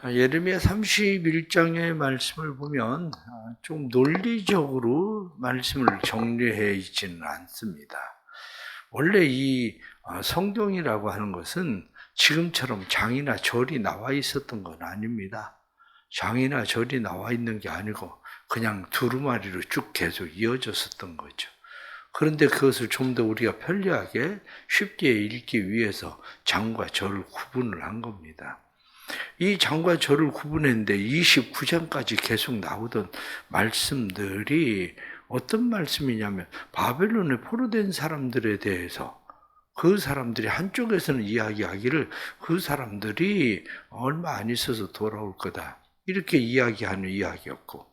예레미야 31장의 말씀을 보면 좀 논리적으로 말씀을 정리해 있지는 않습니다. 원래 이 성경이라고 하는 것은 지금처럼 장이나 절이 나와 있었던 건 아닙니다. 장이나 절이 나와 있는 게 아니고 그냥 두루마리로 쭉 계속 이어졌었던 거죠. 그런데 그것을 좀 더 우리가 편리하게 쉽게 읽기 위해서 장과 절을 구분을 한 겁니다. 이 장과 절을 구분했는데 29장까지 계속 나오던 말씀들이 어떤 말씀이냐면 바벨론에 포로된 사람들에 대해서 그 사람들이 한쪽에서는 이야기하기를 그 사람들이 얼마 안 있어서 돌아올 거다. 이렇게 이야기하는 이야기였고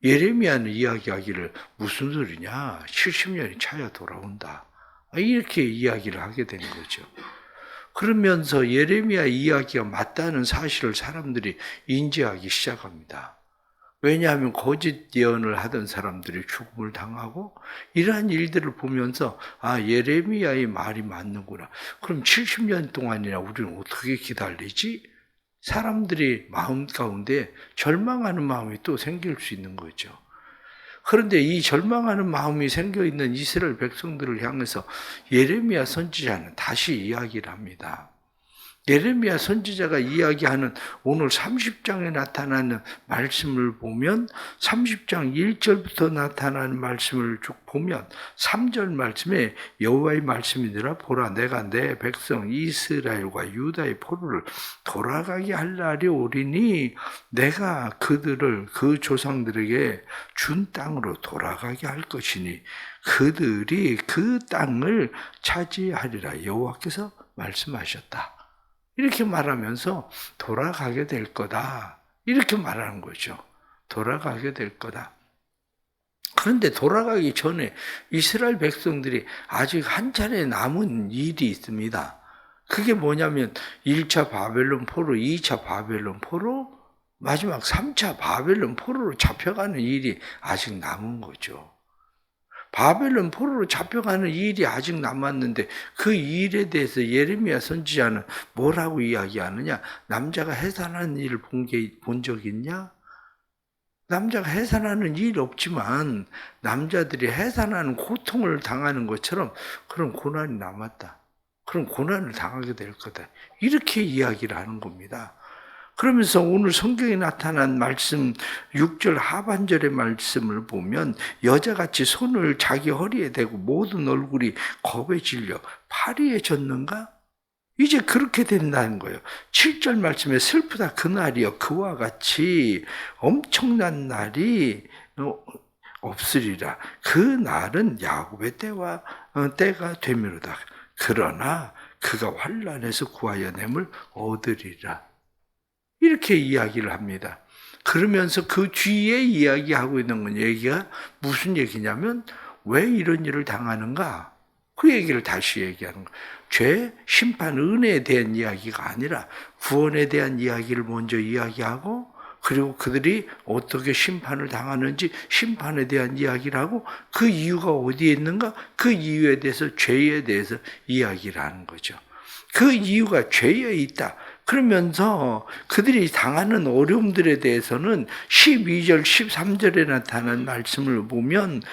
예레미야는 이야기하기를 무슨 소리냐. 70년이 차야 돌아온다. 이렇게 이야기를 하게 된 거죠. 그러면서 예레미야 이야기가 맞다는 사실을 사람들이 인지하기 시작합니다. 왜냐하면 거짓 예언을 하던 사람들이 죽음을 당하고 이러한 일들을 보면서 예레미야의 말이 맞는구나. 그럼 70년 동안이나 우리는 어떻게 기다리지? 사람들이 마음 가운데 절망하는 마음이 또 생길 수 있는 거죠. 그런데 이 절망하는 마음이 생겨있는 이스라엘 백성들을 향해서 예레미야 선지자는 다시 이야기를 합니다. 예레미야 선지자가 이야기하는 오늘 30장에 나타나는 말씀을 보면 30장 1절부터 나타나는 말씀을 쭉 보면 3절 말씀에 여호와의 말씀이니라 보라 내가 내 백성 이스라엘과 유다의 포로를 돌아가게 할 날이 오리니 내가 그들을 그 조상들에게 준 땅으로 돌아가게 할 것이니 그들이 그 땅을 차지하리라 여호와께서 말씀하셨다. 이렇게 말하면서 돌아가게 될 거다. 이렇게 말하는 거죠. 돌아가게 될 거다. 그런데 돌아가기 전에 이스라엘 백성들이 아직 한 차례 남은 일이 있습니다. 그게 뭐냐면 1차 바벨론 포로, 2차 바벨론 포로, 마지막 3차 바벨론 포로로 잡혀가는 일이 아직 남은 거죠. 바벨론 포로로 잡혀가는 일이 아직 남았는데 그 일에 대해서 예레미야 선지자는 뭐라고 이야기하느냐? 남자가 해산하는 일을 본 적 있냐? 남자가 해산하는 일 없지만 남자들이 해산하는 고통을 당하는 것처럼 그런 고난이 남았다. 그런 고난을 당하게 될 거다. 이렇게 이야기를 하는 겁니다. 그러면서 오늘 성경에 나타난 말씀 6절 하반절의 말씀을 보면 여자같이 손을 자기 허리에 대고 모든 얼굴이 겁에 질려 파리에 젖는가? 이제 그렇게 된다는 거예요. 7절 말씀에 슬프다 그날이여 그와 같이 엄청난 날이 없으리라. 그 날은 야곱의 때가 되미로다. 그러나 그가 환난에서 구하여 냄을 얻으리라. 이렇게 이야기를 합니다. 그러면서 그 뒤에 이야기하고 있는 건 얘기가 무슨 얘기냐면 왜 이런 일을 당하는가? 그 얘기를 다시 얘기하는 거예요. 죄, 심판, 은혜에 대한 이야기가 아니라 구원에 대한 이야기를 먼저 이야기하고 그리고 그들이 어떻게 심판을 당하는지 심판에 대한 이야기를 하고 그 이유가 어디에 있는가? 그 이유에 대해서 죄에 대해서 이야기를 하는 거죠. 그 이유가 죄에 있다. 그러면서 그들이 당하는 어려움들에 대해서는 12절, 13절에 나타난 말씀을 보면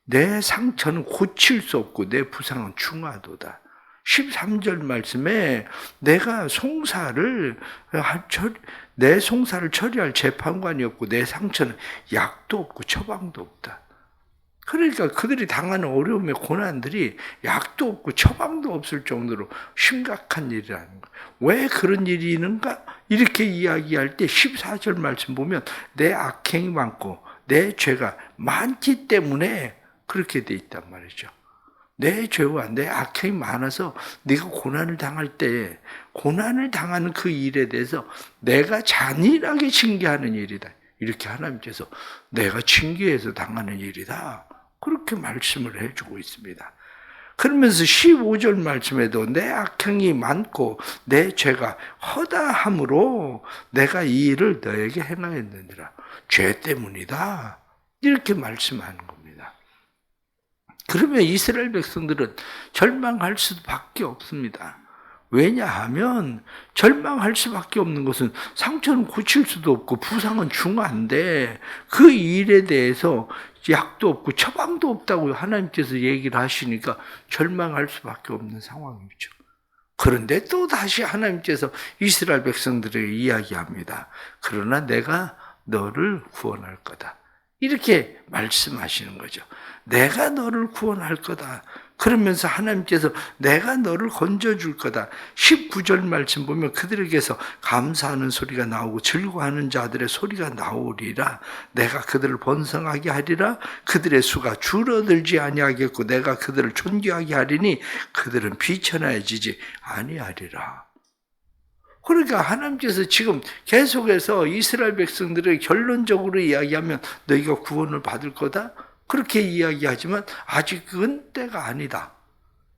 내 상처는 고칠 수 없고 내 부상은 중하도다. 13절 말씀에 내가 내 송사를 처리할 재판관이 없고 내 상처는 약도 없고 처방도 없다. 그러니까 그들이 당하는 어려움의 고난들이 약도 없고 처방도 없을 정도로 심각한 일이라는 거예요. 왜 그런 일이 있는가? 이렇게 이야기할 때 14절 말씀 보면 내 악행이 많고 내 죄가 많기 때문에 그렇게 돼 있단 말이죠. 내 죄와 내 악행이 많아서 네가 고난을 당할 때 고난을 당하는 그 일에 대해서 내가 잔인하게 징계하는 일이다. 이렇게 하나님께서 내가 징계해서 당하는 일이다. 그렇게 말씀을 해주고 있습니다. 그러면서 15절 말씀에도 내 악행이 많고 내 죄가 허다함으로 내가 이 일을 너에게 행하였느니라. 죄 때문이다. 이렇게 말씀하는 겁니다. 그러면 이스라엘 백성들은 절망할 수밖에 없습니다. 왜냐하면 절망할 수밖에 없는 것은 상처는 고칠 수도 없고 부상은 중한데 그 일에 대해서 약도 없고 처방도 없다고 하나님께서 얘기를 하시니까 절망할 수밖에 없는 상황이죠. 그런데 또 다시 하나님께서 이스라엘 백성들에게 이야기합니다. 그러나 내가 너를 구원할 거다. 이렇게 말씀하시는 거죠. 내가 너를 구원할 거다. 그러면서 하나님께서 내가 너를 건져줄 거다. 19절 말씀 보면 그들에게서 감사하는 소리가 나오고 즐거워하는 자들의 소리가 나오리라. 내가 그들을 번성하게 하리라. 그들의 수가 줄어들지 아니하겠고 내가 그들을 존귀하게 하리니 그들은 비천해지지 아니하리라. 그러니까 하나님께서 지금 계속해서 이스라엘 백성들에게 결론적으로 이야기하면 너희가 구원을 받을 거다. 그렇게 이야기하지만 아직은 때가 아니다.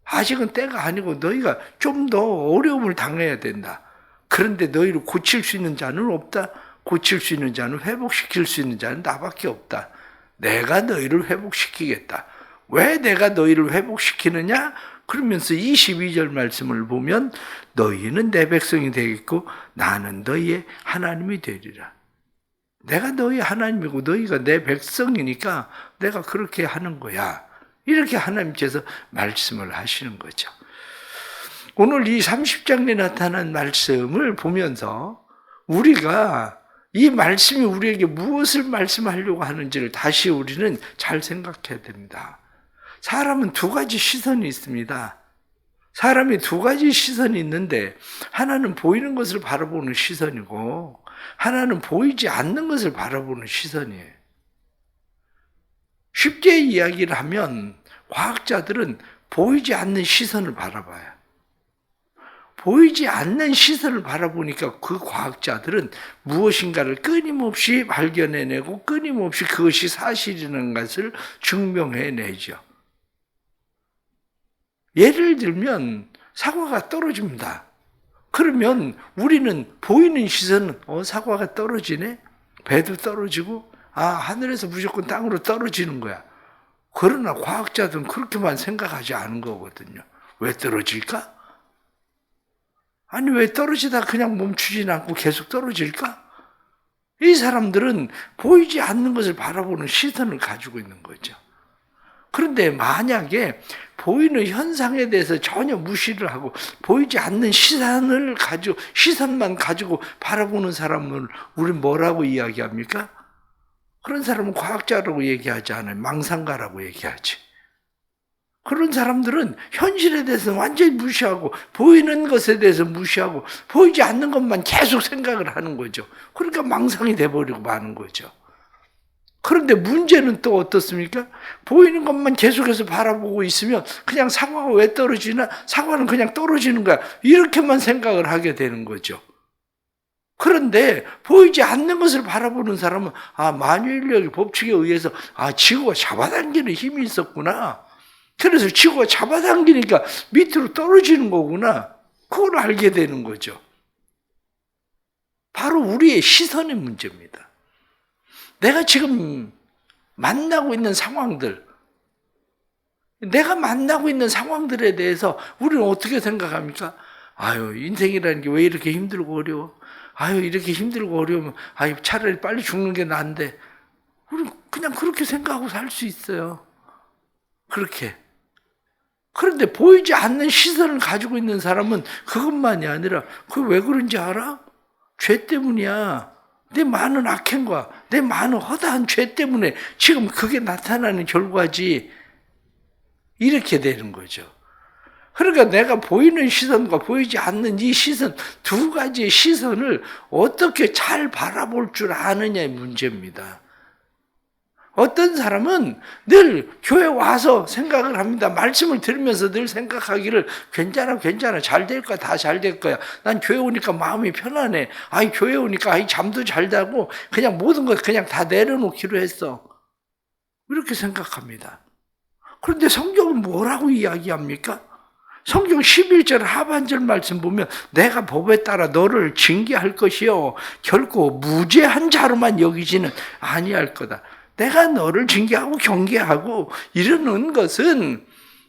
아직은 때가 아니고 너희가 좀 더 어려움을 당해야 된다. 그런데 너희를 고칠 수 있는 자는 없다. 고칠 수 있는 자는 회복시킬 수 있는 자는 나밖에 없다. 내가 너희를 회복시키겠다. 왜 내가 너희를 회복시키느냐? 그러면서 22절 말씀을 보면 너희는 내 백성이 되겠고 나는 너희의 하나님이 되리라. 내가 너희 하나님이고 너희가 내 백성이니까 내가 그렇게 하는 거야. 이렇게 하나님께서 말씀을 하시는 거죠. 오늘 이 30장에 나타난 말씀을 보면서 우리가 이 말씀이 우리에게 무엇을 말씀하려고 하는지를 다시 우리는 잘 생각해야 됩니다. 사람은 두 가지 시선이 있습니다. 사람이 두 가지 시선이 있는데 하나는 보이는 것을 바라보는 시선이고 하나는 보이지 않는 것을 바라보는 시선이에요. 쉽게 이야기를 하면 과학자들은 보이지 않는 시선을 바라봐요. 보이지 않는 시선을 바라보니까 그 과학자들은 무엇인가를 끊임없이 발견해내고 끊임없이 그것이 사실이라는 것을 증명해내죠. 예를 들면 사과가 떨어집니다. 그러면 우리는 보이는 시선은 사과가 떨어지네? 배도 떨어지고 하늘에서 무조건 땅으로 떨어지는 거야. 그러나 과학자들은 그렇게만 생각하지 않은 거거든요. 왜 떨어질까? 아니 왜 떨어지다 그냥 멈추진 않고 계속 떨어질까? 이 사람들은 보이지 않는 것을 바라보는 시선을 가지고 있는 거죠. 그런데 만약에 보이는 현상에 대해서 전혀 무시를 하고 보이지 않는 시선만 가지고 바라보는 사람을 우리는 뭐라고 이야기합니까? 그런 사람은 과학자라고 얘기하지 않아요. 망상가라고 얘기하지. 그런 사람들은 현실에 대해서 완전히 무시하고 보이는 것에 대해서 무시하고 보이지 않는 것만 계속 생각을 하는 거죠. 그러니까 망상이 돼버리고 마는 거죠. 그런데 문제는 또 어떻습니까? 보이는 것만 계속해서 바라보고 있으면 그냥 사과가 왜 떨어지나? 사과는 그냥 떨어지는 거야. 이렇게만 생각을 하게 되는 거죠. 그런데 보이지 않는 것을 바라보는 사람은 만유인력의 법칙에 의해서 지구가 잡아당기는 힘이 있었구나. 그래서 지구가 잡아당기니까 밑으로 떨어지는 거구나. 그걸 알게 되는 거죠. 바로 우리의 시선의 문제입니다. 내가 지금 만나고 있는 상황들, 내가 만나고 있는 상황들에 대해서 우리는 어떻게 생각합니까? 인생이라는 게 왜 이렇게 힘들고 어려워? 이렇게 힘들고 어려우면 차라리 빨리 죽는 게 나은데 우리는 그냥 그렇게 생각하고 살 수 있어요. 그렇게. 그런데 보이지 않는 시선을 가지고 있는 사람은 그것만이 아니라 그게 왜 그런지 알아? 죄 때문이야. 내 많은 악행과 내 많은 허다한 죄 때문에 지금 그게 나타나는 결과지. 이렇게 되는 거죠. 그러니까 내가 보이는 시선과 보이지 않는 이 시선, 두 가지의 시선을 어떻게 잘 바라볼 줄 아느냐의 문제입니다. 어떤 사람은 늘 교회 와서 생각을 합니다. 말씀을 들으면서 늘 생각하기를 괜찮아 잘 될 거야. 다 잘 될 거야. 난 교회 오니까 마음이 편하네. 교회 오니까 잠도 잘 자고 그냥 모든 걸 그냥 다 내려놓기로 했어. 이렇게 생각합니다. 그런데 성경은 뭐라고 이야기합니까? 성경 11절 하반절 말씀 보면 내가 법에 따라 너를 징계할 것이요 결코 무죄한 자로만 여기지는 아니할 거다. 내가 너를 징계하고 경계하고 이러는 것은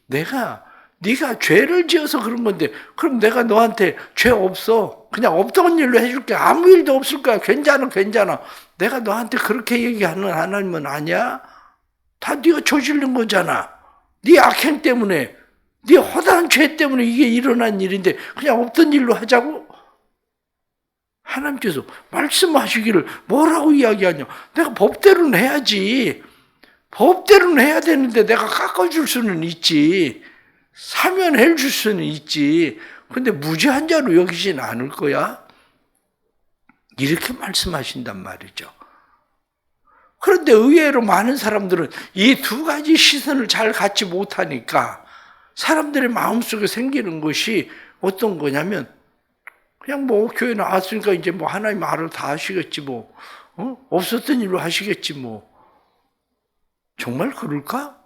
내가 네가 죄를 지어서 그런 건데 그럼 내가 너한테 죄 없어. 그냥 없던 일로 해줄게. 아무 일도 없을 거야. 괜찮아. 내가 너한테 그렇게 얘기하는 하나님은 아니야. 다 네가 저지른 거잖아. 네 악행 때문에, 네 허다한 죄 때문에 이게 일어난 일인데 그냥 없던 일로 하자고? 하나님께서 말씀하시기를 뭐라고 이야기하냐. 내가 법대로는 해야지. 법대로는 해야 되는데 내가 깎아줄 수는 있지. 사면해 줄 수는 있지. 근데 무지한 자로 여기진 않을 거야. 이렇게 말씀하신단 말이죠. 그런데 의외로 많은 사람들은 이 두 가지 시선을 잘 갖지 못하니까 사람들의 마음속에 생기는 것이 어떤 거냐면 그냥 뭐 교회 나왔으니까 이제 뭐 하나님 알을 다 하시겠지 뭐. 없었던 일로 하시겠지 뭐. 정말 그럴까?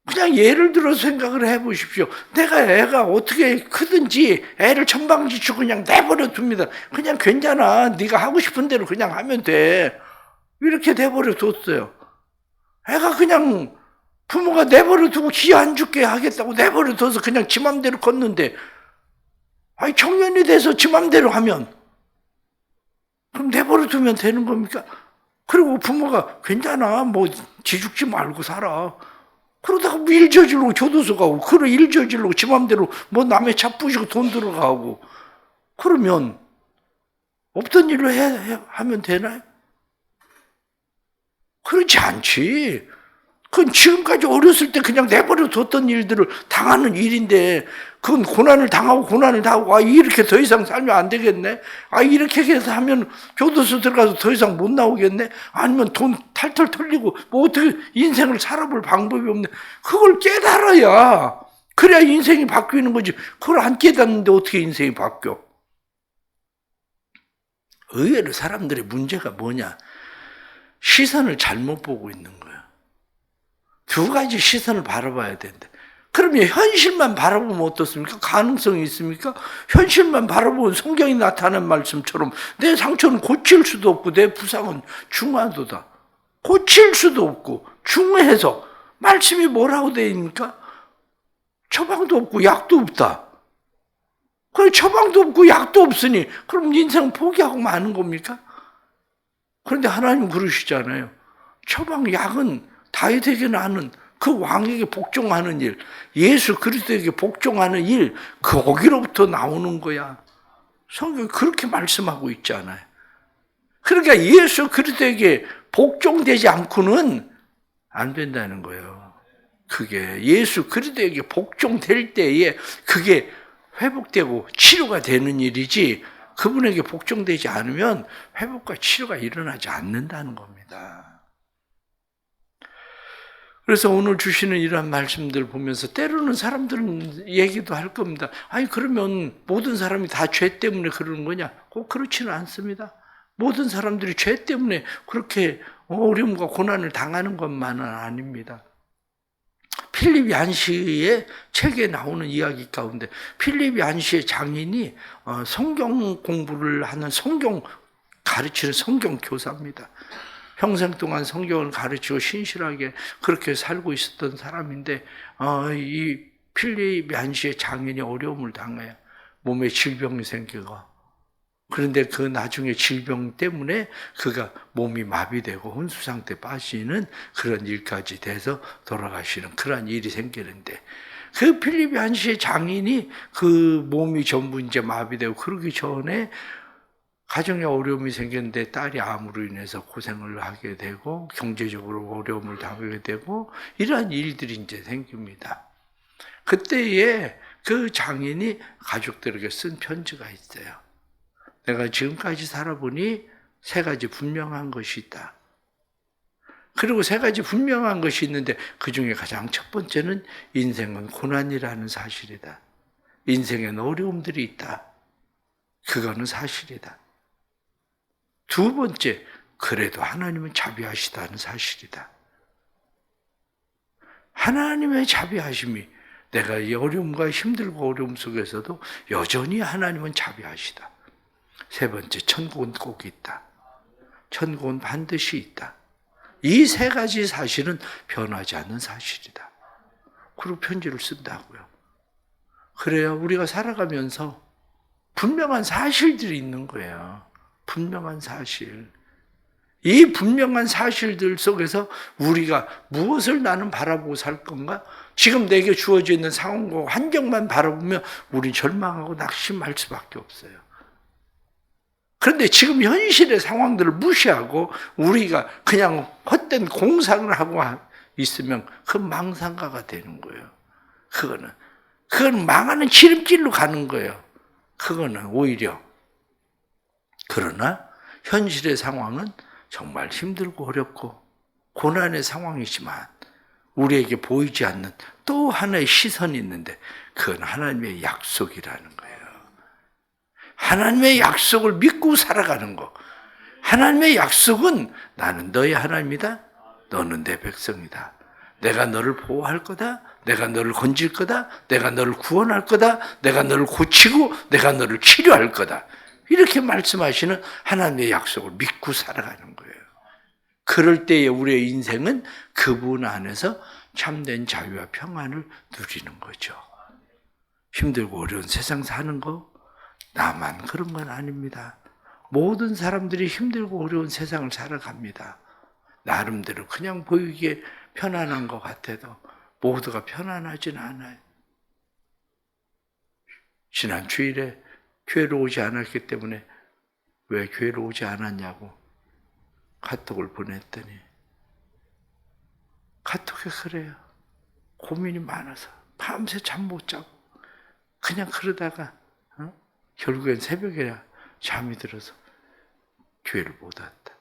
그냥 예를 들어서 생각을 해보십시오. 내가 애가 어떻게 크든지 애를 천방지축 그냥 내버려 둡니다. 그냥 괜찮아. 네가 하고 싶은 대로 그냥 하면 돼. 이렇게 내버려 뒀어요. 애가 그냥 부모가 내버려 두고 기 안 죽게 하겠다고 내버려 둬서 그냥 지 맘대로 걷는데 아니 청년이 돼서 지 맘대로 하면 그럼 내버려 두면 되는 겁니까? 그리고 부모가 괜찮아. 뭐 지 죽지 말고 살아. 그러다가 뭐 일 저지르고 교도소 가고 그런 일 저지르고 지 맘대로 뭐 남의 차 부시고 돈 들어가고 그러면 없던 일로 하면 되나요? 그렇지 않지. 그건 지금까지 어렸을 때 그냥 내버려 뒀던 일들을 당하는 일인데 그건 고난을 당하고 이렇게 더 이상 살면 안 되겠네. 이렇게 해서 하면 교도소 들어가서 더 이상 못 나오겠네. 아니면 돈 탈탈 털리고 뭐 어떻게 인생을 살아볼 방법이 없네. 그걸 깨달아야 그래야 인생이 바뀌는 거지. 그걸 안 깨닫는데 어떻게 인생이 바뀌어? 의외로 사람들의 문제가 뭐냐? 시선을 잘못 보고 있는 거야. 두 가지 시선을 바라봐야 되는데 그러면 현실만 바라보면 어떻습니까? 가능성이 있습니까? 현실만 바라보면 성경이 나타낸 말씀처럼 내 상처는 고칠 수도 없고 내 부상은 중하도다. 고칠 수도 없고 중해서 말씀이 뭐라고 되어 있습니까? 처방도 없고 약도 없다. 그래 처방도 없고 약도 없으니 그럼 인생 포기하고 마는 겁니까? 그런데 하나님 그러시잖아요. 처방 약은 다윗에게 나는 그 왕에게 복종하는 일, 예수 그리스도에게 복종하는 일, 거기로부터 나오는 거야. 성경이 그렇게 말씀하고 있잖아요. 그러니까 예수 그리스도에게 복종되지 않고는 안 된다는 거예요. 그게 예수 그리스도에게 복종될 때에 그게 회복되고 치료가 되는 일이지 그분에게 복종되지 않으면 회복과 치료가 일어나지 않는다는 겁니다. 그래서 오늘 주시는 이러한 말씀들 보면서 때로는 사람들은 얘기도 할 겁니다. 그러면 모든 사람이 다 죄 때문에 그러는 거냐? 꼭 그렇지는 않습니다. 모든 사람들이 죄 때문에 그렇게 어려움과 고난을 당하는 것만은 아닙니다. 필립 얀시의 책에 나오는 이야기 가운데 필립 얀시의 장인이 성경 공부를 하는 가르치는 성경 교사입니다. 평생 동안 성경을 가르치고 신실하게 그렇게 살고 있었던 사람인데 이 필립 얀시의 장인이 어려움을 당해요. 몸에 질병이 생기고 그런데 그 나중에 질병 때문에 그가 몸이 마비되고 혼수 상태에 빠지는 그런 일까지 돼서 돌아가시는 그런 일이 생기는데 그 필립 얀시의 장인이 그 몸이 전부 이제 마비되고 그러기 전에 가정에 어려움이 생겼는데 딸이 암으로 인해서 고생을 하게 되고 경제적으로 어려움을 당하게 되고 이러한 일들이 이제 생깁니다. 그때에 그 장인이 가족들에게 쓴 편지가 있어요. 내가 지금까지 살아보니 세 가지 분명한 것이 있다. 그리고 세 가지 분명한 것이 있는데 그 중에 가장 첫 번째는 인생은 고난이라는 사실이다. 인생엔 어려움들이 있다. 그거는 사실이다. 두 번째, 그래도 하나님은 자비하시다는 사실이다. 하나님의 자비하심이 내가 이 어려움과 힘들고 어려움 속에서도 여전히 하나님은 자비하시다. 세 번째, 천국은 꼭 있다. 천국은 반드시 있다. 이 세 가지 사실은 변하지 않는 사실이다. 그리고 편지를 쓴다고요. 그래야 우리가 살아가면서 분명한 사실들이 있는 거예요. 분명한 사실. 이 분명한 사실들 속에서 우리가 무엇을 나는 바라보고 살 건가? 지금 내게 주어져 있는 상황과 환경만 바라보면 우린 절망하고 낙심할 수밖에 없어요. 그런데 지금 현실의 상황들을 무시하고 우리가 그냥 헛된 공상을 하고 있으면 그건 망상가가 되는 거예요. 그건 망하는 지름길로 가는 거예요. 그거는 오히려. 그러나 현실의 상황은 정말 힘들고 어렵고 고난의 상황이지만 우리에게 보이지 않는 또 하나의 시선이 있는데 그건 하나님의 약속이라는 거예요. 하나님의 약속을 믿고 살아가는 거. 하나님의 약속은 나는 너의 하나님이다. 너는 내 백성이다. 내가 너를 보호할 거다. 내가 너를 건질 거다. 내가 너를 구원할 거다. 내가 너를 고치고 내가 너를 치료할 거다. 이렇게 말씀하시는 하나님의 약속을 믿고 살아가는 거예요. 그럴 때에 우리의 인생은 그분 안에서 참된 자유와 평안을 누리는 거죠. 힘들고 어려운 세상 사는 거 나만 그런 건 아닙니다. 모든 사람들이 힘들고 어려운 세상을 살아갑니다. 나름대로 그냥 보이기에 편안한 것 같아도 모두가 편안하진 않아요. 지난 주일에 교회로 오지 않았기 때문에 왜 교회로 오지 않았냐고 카톡을 보냈더니 카톡에 그래요. 고민이 많아서 밤새 잠 못 자고 그냥 그러다가 결국엔 새벽에 잠이 들어서 교회를 못 왔다.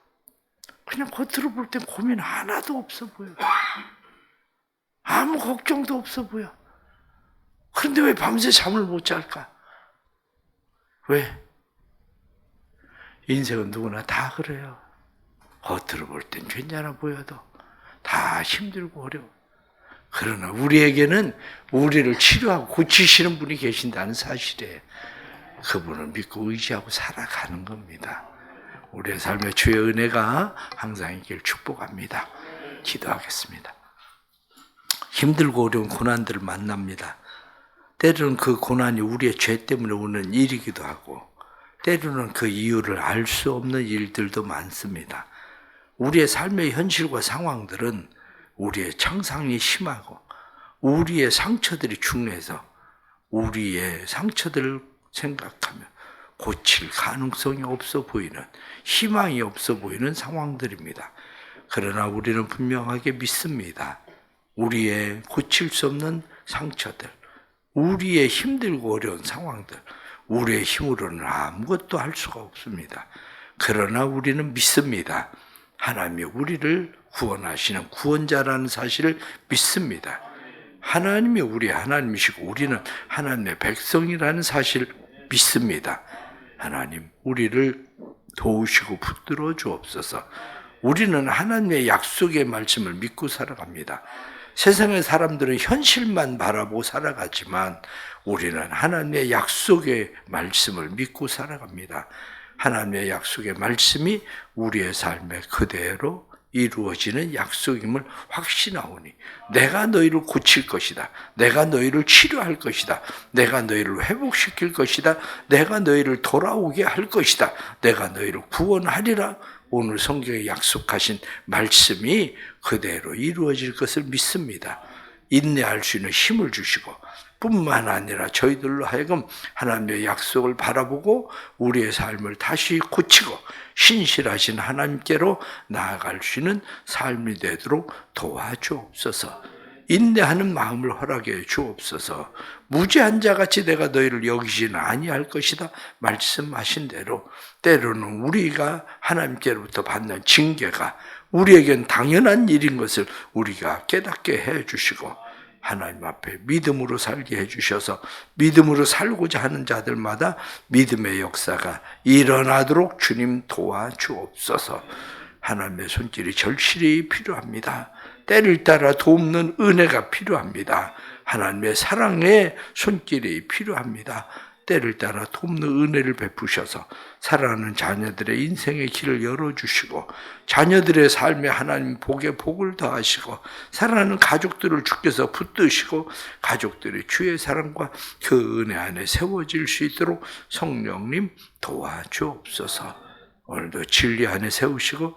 그냥 겉으로 볼 땐 고민 하나도 없어 보여. 아무 걱정도 없어 보여. 그런데 왜 밤새 잠을 못 잘까? 왜? 인생은 누구나 다 그래요. 겉으로 볼 땐 괜찮아 보여도 다 힘들고 어려워. 그러나 우리에게는 우리를 치료하고 고치시는 분이 계신다는 사실에 그분을 믿고 의지하고 살아가는 겁니다. 우리의 삶의 주의 은혜가 항상 있기를 축복합니다. 기도하겠습니다. 힘들고 어려운 고난들을 만납니다. 때로는 그 고난이 우리의 죄 때문에 오는 일이기도 하고 때로는 그 이유를 알 수 없는 일들도 많습니다. 우리의 삶의 현실과 상황들은 우리의 창상이 심하고 우리의 상처들이 중요해서 우리의 상처들을 생각하면 고칠 가능성이 없어 보이는, 희망이 없어 보이는 상황들입니다. 그러나 우리는 분명하게 믿습니다. 우리의 고칠 수 없는 상처들, 우리의 힘들고 어려운 상황들, 우리의 힘으로는 아무것도 할 수가 없습니다. 그러나 우리는 믿습니다. 하나님이 우리를 구원하시는 구원자라는 사실을 믿습니다. 하나님이 우리의 하나님이시고 우리는 하나님의 백성이라는 사실을 믿습니다. 하나님, 우리를 도우시고 붙들어 주옵소서. 우리는 하나님의 약속의 말씀을 믿고 살아갑니다. 세상의 사람들은 현실만 바라보고 살아가지만 우리는 하나님의 약속의 말씀을 믿고 살아갑니다. 하나님의 약속의 말씀이 우리의 삶에 그대로 이루어지는 약속임을 확신하오니 내가 너희를 고칠 것이다. 내가 너희를 치료할 것이다. 내가 너희를 회복시킬 것이다. 내가 너희를 돌아오게 할 것이다. 내가 너희를 구원하리라. 오늘 성경에 약속하신 말씀이 그대로 이루어질 것을 믿습니다. 인내할 수 있는 힘을 주시고 뿐만 아니라 저희들로 하여금 하나님의 약속을 바라보고 우리의 삶을 다시 고치고 신실하신 하나님께로 나아갈 수 있는 삶이 되도록 도와주옵소서. 인내하는 마음을 허락해 주옵소서. 무죄한 자같이 내가 너희를 여기지는 아니할 것이다 말씀하신 대로 때로는 우리가 하나님께로부터 받는 징계가 우리에겐 당연한 일인 것을 우리가 깨닫게 해주시고 하나님 앞에 믿음으로 살게 해주셔서 믿음으로 살고자 하는 자들마다 믿음의 역사가 일어나도록 주님 도와주옵소서. 하나님의 손길이 절실히 필요합니다. 때를 따라 돕는 은혜가 필요합니다. 하나님의 사랑의 손길이 필요합니다. 때를 따라 돕는 은혜를 베푸셔서 살아가는 자녀들의 인생의 길을 열어주시고 자녀들의 삶에 하나님 복에 복을 더하시고 살아가는 가족들을 주께서 붙드시고 가족들이 주의 사랑과 그 은혜 안에 세워질 수 있도록 성령님 도와주옵소서. 오늘도 진리 안에 세우시고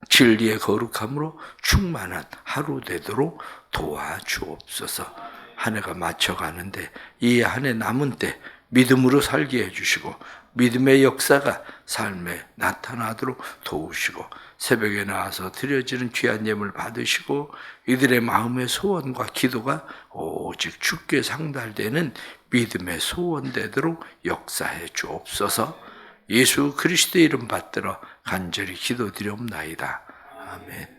진리의 거룩함으로 충만한 하루 되도록 도와주옵소서. 한 해가 맞춰가는데 이 한 해 남은 때 믿음으로 살게 해주시고 믿음의 역사가 삶에 나타나도록 도우시고 새벽에 나와서 드려지는 귀한 예물 받으시고 이들의 마음의 소원과 기도가 오직 주께 상달되는 믿음의 소원되도록 역사해 주옵소서. 예수 그리스도의 이름 받들어 간절히 기도드리옵나이다. 아멘.